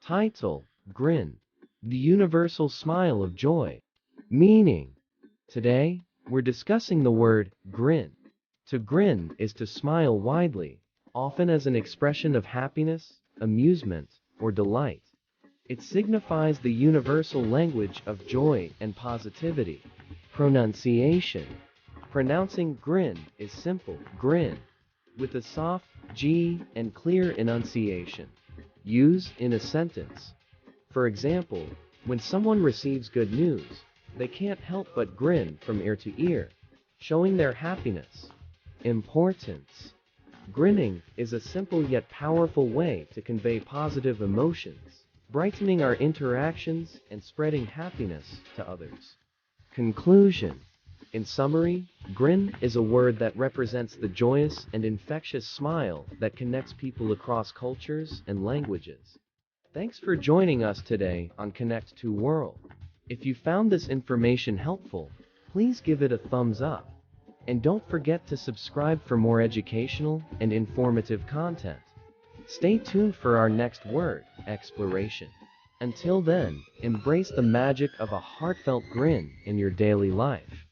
Title: Grin, the universal smile of joy. Meaning: today, we're discussing the word grin. To grin is to smile widely, often as an expression of happiness, amusement, or delight. It signifies the universal language of joy and positivity. Pronunciation: pronouncing grin is simple, grin, with a soft G and clear enunciation. Use in a sentence. For example, when someone receives good news, they can't help but grin from ear to ear, showing their happiness. Importance: grinning is a simple yet powerful way to convey positive emotions, brightening our interactions and spreading happiness to others. Conclusion: in summary, grin is a word that represents the joyous and infectious smile that connects people across cultures and languages. Thanks for joining us today on Connect to World. If you found this information helpful, please give it a thumbs up. And don't forget to subscribe for more educational and informative content. Stay tuned for our next word exploration. Until then, embrace the magic of a heartfelt grin in your daily life.